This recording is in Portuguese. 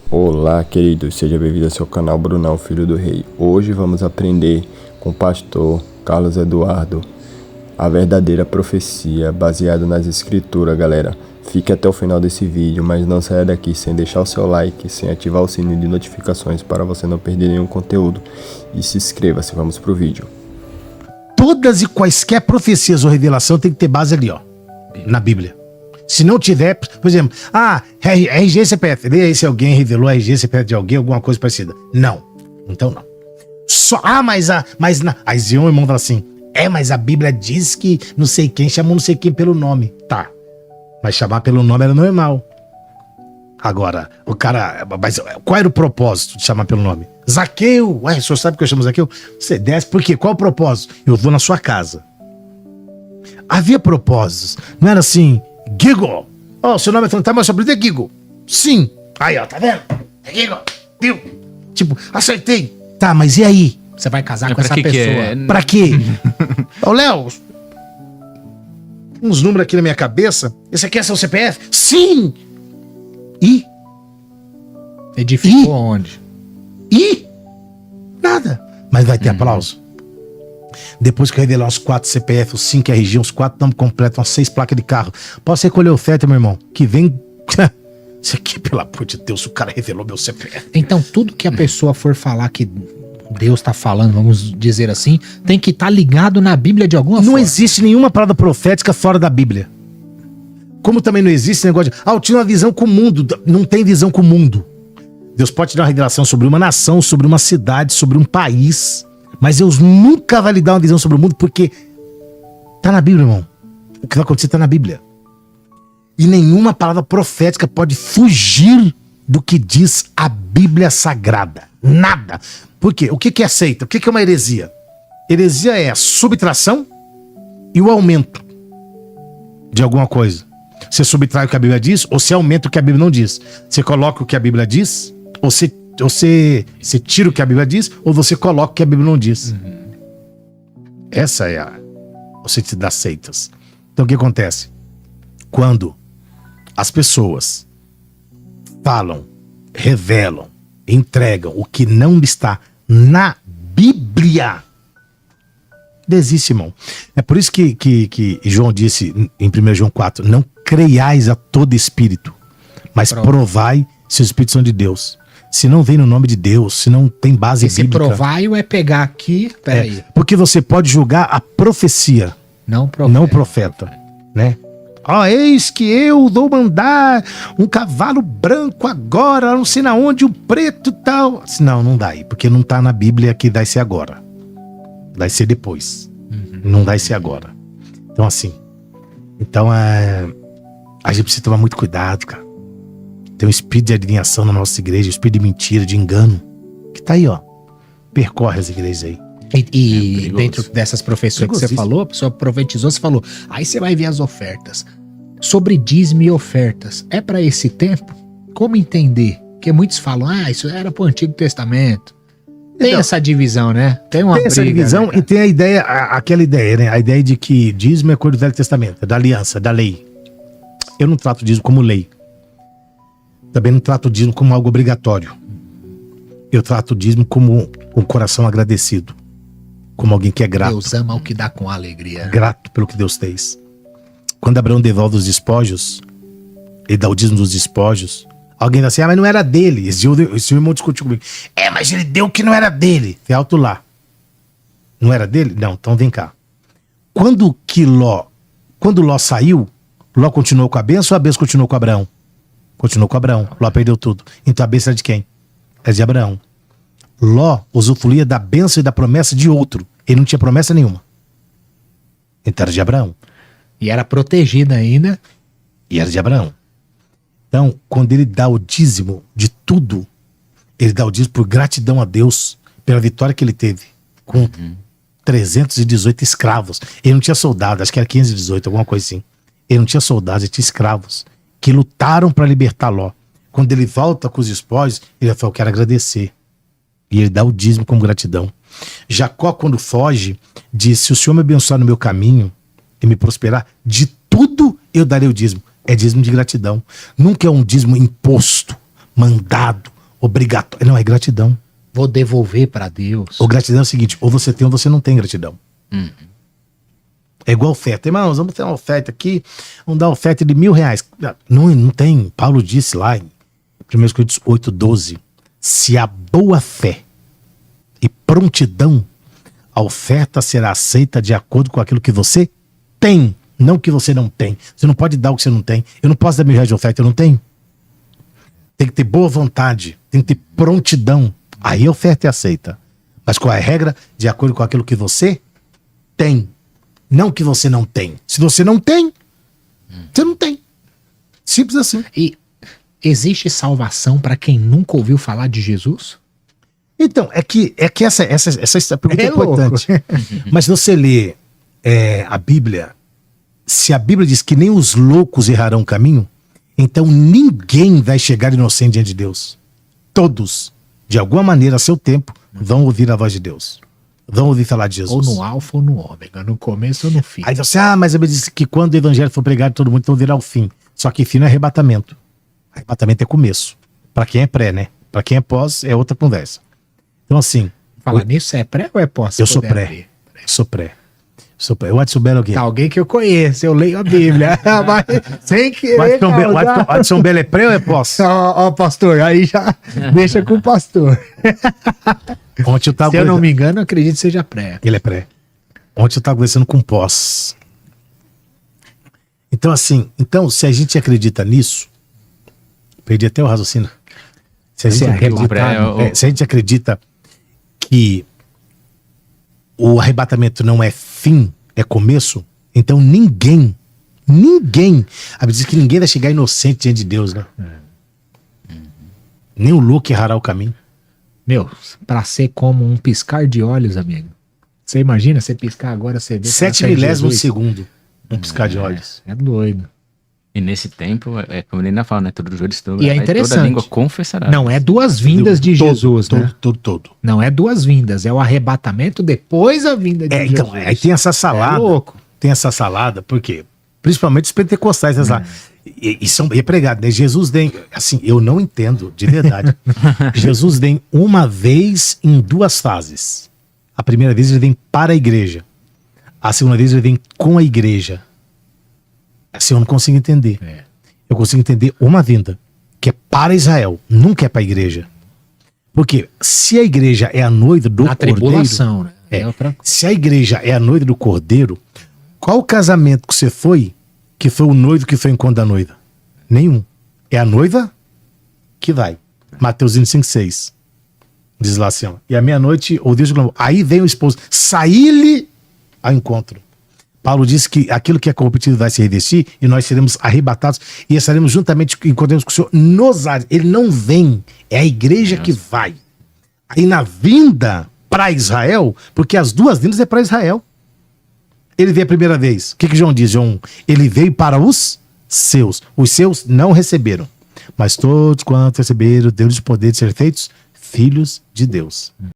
Olá, queridos, seja bem-vindo ao seu canal Brunão, Filho do Rei. Hoje vamos aprender com o pastor Carlos Eduardo a verdadeira profecia baseada nas escrituras, galera. Fique até o final desse vídeo, mas não saia daqui sem deixar o seu like, sem ativar o sininho de notificações para você não perder nenhum conteúdo. E se inscreva-se, vamos pro vídeo. Todas e quaisquer profecias ou revelação tem que ter base ali, ó, na Bíblia. Se não tiver, por exemplo, RG CPF, lê aí se alguém revelou RG CPF de alguém, alguma coisa parecida. Não. Então não. Só, aí Zion, irmão, fala assim, mas a Bíblia diz que não sei quem chamou não sei quem pelo nome. Tá. Mas chamar pelo nome era normal. Agora, o cara, mas qual era o propósito de chamar pelo nome? Zaqueu. Ué, o senhor sabe que eu chamo Zaqueu? Você desce, por quê? Qual o propósito? Eu vou na sua casa. Havia propósitos. Não era assim, Gigo. Ó, seu nome é Fantasma, mas seu apelido é Gigo. Sim. Aí, ó, tá vendo? É Gigo. Viu? Tipo, acertei. Tá, mas e aí? Você vai casar com essa pessoa. Pra quê? Ô, Léo, uns números aqui na minha cabeça. Esse aqui é seu CPF? Sim! E? Edificou onde? E? Nada. Mas vai ter aplauso. Depois que eu revelar os 4 CPF, os 5 RG, os 4 nomes completos, umas 6 placas de carro. Posso recolher oferta, meu irmão? Que vem... Isso aqui, pelo amor de Deus, o cara revelou meu CPF. Então, tudo que a pessoa for falar que Deus tá falando, vamos dizer assim, tem que estar ligado na Bíblia de alguma forma. Não existe nenhuma palavra profética fora da Bíblia. Como também não existe esse negócio de... eu tinha uma visão com o mundo. Não tem visão com o mundo. Deus pode te dar uma revelação sobre uma nação, sobre uma cidade, sobre um país. Mas Deus nunca vai lhe dar uma visão sobre o mundo porque tá na Bíblia, irmão. O que vai acontecer tá na Bíblia. E nenhuma palavra profética pode fugir do que diz a Bíblia Sagrada. Nada. Por quê? O que é seita? O que é uma heresia? Heresia é a subtração e o aumento de alguma coisa. Você subtrai o que a Bíblia diz ou você aumenta o que a Bíblia não diz. Você coloca o que a Bíblia diz ou você tira o que a Bíblia diz ou você coloca o que a Bíblia não diz. Essa é o sentido das seitas. Então o que acontece? Quando as pessoas falam, revelam, entregam o que não está na Bíblia, desiste, irmão. É por isso que João disse em 1 João 4, não creiais a todo espírito, mas provai se os espíritos são de Deus. Se não vem no nome de Deus, se não tem base esse bíblica... Esse provai é pegar aqui... Peraí. Porque você pode julgar a profecia, não o profeta, né? Eis que eu vou mandar um cavalo branco agora, não sei na onde, um preto e tal. Não dá aí, porque não tá na Bíblia que vai ser agora. Vai ser depois. Não vai ser agora. Então assim, a gente precisa tomar muito cuidado, cara. Tem um espírito de adivinhação na nossa igreja, um espírito de mentira, de engano, que tá aí, ó. Percorre as igrejas aí. E dentro dessas profecias que você falou, a pessoa profetizou, você falou, aí você vai ver as ofertas. Sobre dízimo e ofertas, é para esse tempo? Como entender? Porque muitos falam, isso era pro Antigo Testamento. Tem então, essa divisão, né? Tem essa divisão, né, e tem a ideia, aquela ideia, né? A ideia de que dízimo é coisa do Velho Testamento, da aliança, da lei. Eu não trato dízimo como lei. Também não trato o dízimo como algo obrigatório. Eu trato o dízimo como um coração agradecido. Como alguém que é grato. Deus ama o que dá com alegria. Grato pelo que Deus fez. Quando Abraão devolve os despojos, ele dá o dízimo dos despojos. Alguém diz assim, mas não era dele. Esse irmão discutiu comigo. Mas ele deu o que não era dele. Tem alto lá. Não era dele? Não, então vem cá. Quando Ló saiu, Ló continuou com a bênção ou a bênção continuou com Abraão? Continuou com Abraão. Ló perdeu tudo. Então a bênção era de quem? Era de Abraão. Ló usufruía da bênção e da promessa de outro. Ele não tinha promessa nenhuma. Então era de Abraão. E era protegida ainda. E era de Abraão. Então, quando ele dá o dízimo de tudo, ele dá o dízimo por gratidão a Deus pela vitória que ele teve com 318 escravos. Ele não tinha soldado, acho que era 518, alguma coisa assim. Ele não tinha soldados, ele tinha escravos que lutaram para libertar Ló. Quando ele volta com os despojos, ele fala, eu quero agradecer. E ele dá o dízimo como gratidão. Jacó, quando foge, diz, se o Senhor me abençoar no meu caminho e me prosperar, de tudo eu darei o dízimo. É dízimo de gratidão. Nunca é um dízimo imposto, mandado, obrigatória. Não, é gratidão. Vou devolver para Deus. O gratidão é o seguinte, ou você tem ou você não tem gratidão. É igual oferta. Irmãos, vamos ter uma oferta aqui, vamos dar uma oferta de R$1.000. Não tem. Paulo disse lá em 1 Coríntios 8:12, se há boa fé e prontidão, a oferta será aceita de acordo com aquilo que você tem, não o que você não tem. Você não pode dar o que você não tem. Eu não posso dar R$1.000 de oferta, eu não tenho. Tem que ter boa vontade, tem que ter prontidão. Aí a oferta é aceita. Mas qual é a regra? De acordo com aquilo que você tem, não o que você não tem. Se você não tem, você não tem. Simples assim. E existe salvação para quem nunca ouviu falar de Jesus? Então, é que essa pergunta é importante. Mas se você lê a Bíblia, se a Bíblia diz que nem os loucos errarão o caminho, então ninguém vai chegar inocente diante de Deus. Todos, de alguma maneira, a seu tempo, vão ouvir a voz de Deus. Vão ouvir falar de Jesus. Ou no alfa ou no ômega, no começo ou no fim. Aí você, mas eu me disse que quando o evangelho for pregado, todo mundo virá ao fim. Só que fim não é arrebatamento. Arrebatamento é começo. Para quem é pré, né? Para quem é pós, é outra conversa. Então, assim. Falar nisso, é pré ou é pós? Eu sou pré. Sou pré. O Adson Belo aqui. Tá alguém que eu conheço, eu leio a Bíblia. Mas sem querer. O Adson Belo é pré ou é pós? Ó, pastor, aí já deixa com o pastor. Ontem eu tava Se eu não me engano, eu acredito que seja pré. Ele é pré. Ontem eu estava conversando com pós. Então, assim, se a gente acredita nisso, perdi até o raciocínio. Se a gente acredita que o arrebatamento não é fim, é começo, então ninguém, a Bíblia diz que ninguém vai chegar inocente diante de Deus, né? Nem o louco errará o caminho. Meu, pra ser como um piscar de olhos, amigo. Você imagina, você piscar agora, você vê... 7 milésimos de segundo, um piscar de olhos. É doido. E nesse tempo, como ele ainda fala, né? Todo joelho se E é interessante. Toda língua confessará. Não é duas vindas de Jesus, né? Todo. Não é duas vindas, é o arrebatamento depois a vinda de Jesus. Então, aí tem essa salada. É louco. Tem essa salada, por quê? Principalmente os pentecostais, e são pregados, né? Jesus vem, assim, eu não entendo, de verdade. Jesus vem uma vez em duas fases. A primeira vez ele vem para a igreja. A segunda vez ele vem com a igreja. Assim eu não consigo entender. Eu consigo entender uma vinda, que é para Israel, nunca é para a igreja. Porque se a igreja é a noiva do Cordeiro... tribulação, né? Se a igreja é a noiva do Cordeiro, qual casamento que você foi, que foi o noivo que foi em encontro da noiva? Nenhum. É a noiva que vai. Mateus 25:6. Diz lá assim, ó. E à meia-noite, ou Deus clamou. Aí vem o esposo. Saí-lhe ao encontro. Paulo diz que aquilo que é corruptível vai se revestir e nós seremos arrebatados e estaremos juntamente, encontremos com o Senhor nos ares. Ele não vem. É a igreja que vai. Aí na vinda para Israel, porque as duas vindas é para Israel. Ele veio a primeira vez. O que João diz, João? Ele veio para os seus. Os seus não receberam. Mas todos quantos receberam, deu-lhes o poder de ser feitos filhos de Deus.